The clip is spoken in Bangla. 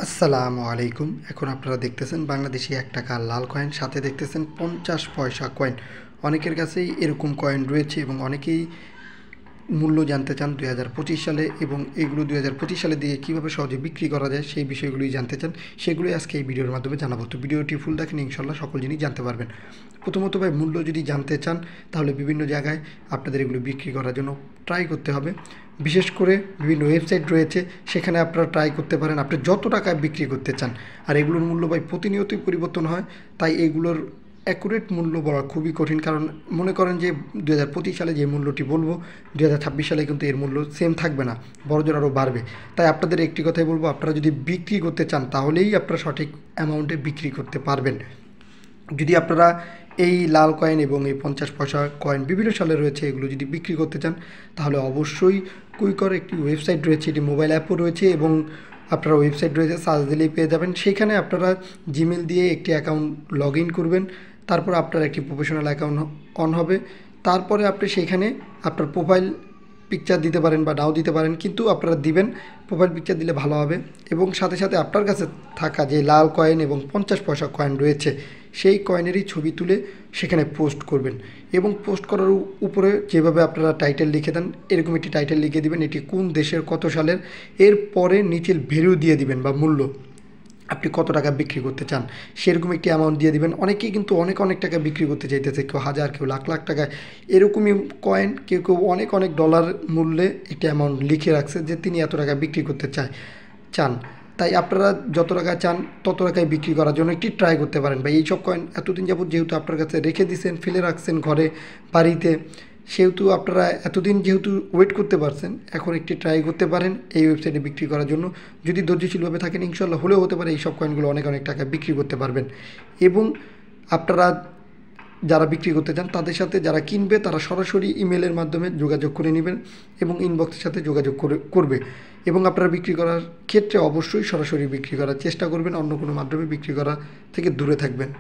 আসসালামু আলাইকুম। এখন আপনারা দেখতেছেন বাংলাদেশি ৳১ লাল কয়েন, সাথে দেখতেছেন ৫০ পয়সা কয়েন। অনেকের কাছেই এরকম কয়েন রয়েছে এবং অনেকেই মূল্য জানতে চান ২০২৫ সালে, এবং এগুলো ২০২৫ সালের দিকে কীভাবে সহজে বিক্রি করা যায় সেই বিষয়গুলোই জানতে চান। সেগুলোই আজকে এই ভিডিওর মাধ্যমে জানাবো। তো ভিডিওটি ফুল দেখেন, ইনশাল্লাহ সকল জিনিস জানতে পারবেন। প্রথমত ভাই, মূল্য যদি জানতে চান তাহলে বিভিন্ন জায়গায় আপনাদের এগুলো বিক্রি করার জন্য ট্রাই করতে হবে। বিশেষ করে বিভিন্ন ওয়েবসাইট রয়েছে, সেখানে আপনারা ট্রাই করতে পারেন আপনি যত টাকায় বিক্রি করতে চান। আর এগুলোর মূল্য ভাই প্রতিনিয়তই পরিবর্তন হয়, তাই এগুলোর অ্যাকুরেট মূল্য বলা খুবই কঠিন। কারণ মনে করেন যে ২০২৫ সালে যে মূল্যটি বলবো, ২০২৬ সালে কিন্তু এর মূল্য সেম থাকবে না, বড়জোর আরও বাড়বে। তাই আপনাদের একটি কথাই বলবো, আপনারা যদি বিক্রি করতে চান তাহলেই আপনারা সঠিক অ্যামাউন্টে বিক্রি করতে পারবেন। যদি আপনারা এই লাল কয়েন এবং এই ৫০ পয়সা কয়েন বিভিন্ন সালে রয়েছে, এগুলো যদি বিক্রি করতে চান তাহলে অবশ্যই কুইকর একটি ওয়েবসাইট রয়েছে, এটি মোবাইল অ্যাপও রয়েছে এবং আপনারা ওয়েবসাইট রয়েছে, সার্চ দিলেই পেয়ে যাবেন। সেইখানে আপনারা জিমেল দিয়ে একটি অ্যাকাউন্ট লগ ইন করবেন, তারপর আপনার একটি প্রফেশনাল অ্যাকাউন্ট অন হবে। তারপরে আপনি সেখানে আপনার প্রোফাইল পিকচার দিতে পারেন বা নাও দিতে পারেন, কিন্তু আপনারা দিবেন প্রোফাইল পিকচার দিলে ভালো হবে। এবং সাথে সাথে আপনার কাছে থাকা যে লাল কয়েন এবং ৫০ পয়সা কয়েন রয়েছে সেই কয়েনেরই ছবি তুলে সেখানে পোস্ট করবেন। এবং পোস্ট করার উপরে যেভাবে আপনারা টাইটেল লিখে দেন, এরকম একটি টাইটেল লিখে দিবেন, এটি কোন দেশের কত সালের। এরপরে নিচের ভ্যালু দিয়ে দিবেন বা মূল্য, আপনি কত টাকা বিক্রি করতে চান সেরকম একটি অ্যামাউন্ট দিয়ে দিবেন। অনেকেই কিন্তু অনেক অনেক টাকা বিক্রি করতে চাইতেছে, কেউ হাজার, কেউ লাখ লাখ টাকায় এরকমই কয়েন, কেউ কেউ অনেক অনেক ডলার মূল্যে একটি অ্যামাউন্ট লিখে রাখছে যে তিনি এত টাকা বিক্রি করতে চান। তাই আপনারা যত টাকা চান তত টাকায় বিক্রি করার জন্য একটি ট্রাই করতে পারেন। বা এইসব কয়েন এতদিন যাবত যেহেতু আপনার কাছে রেখে দিয়েছেন, ফেলে রাখছেন ঘরে বাড়িতে, সেহেতু আপনারা এতদিন যেহেতু ওয়েট করতে পারছেন, এখন একটি ট্রাই করতে পারেন এই ওয়েবসাইটে বিক্রি করার জন্য। যদি ধৈর্যশীলভাবে থাকেন, ইনশাল্লাহ হলেও হতে পারে এইসব কয়েনগুলো অনেক অনেক টাকা বিক্রি করতে পারবেন। এবং আপনারা যারা বিক্রি করতে চান তাদের সাথে যারা কিনবে তারা সরাসরি ইমেলের মাধ্যমে যোগাযোগ করে নেবেন এবং ইনবক্সের সাথে যোগাযোগ করবে। এবং আপনারা বিক্রি করার ক্ষেত্রে অবশ্যই সরাসরি বিক্রি করার চেষ্টা করবেন, অন্য কোনো মাধ্যমে বিক্রি করা থেকে দূরে থাকবেন।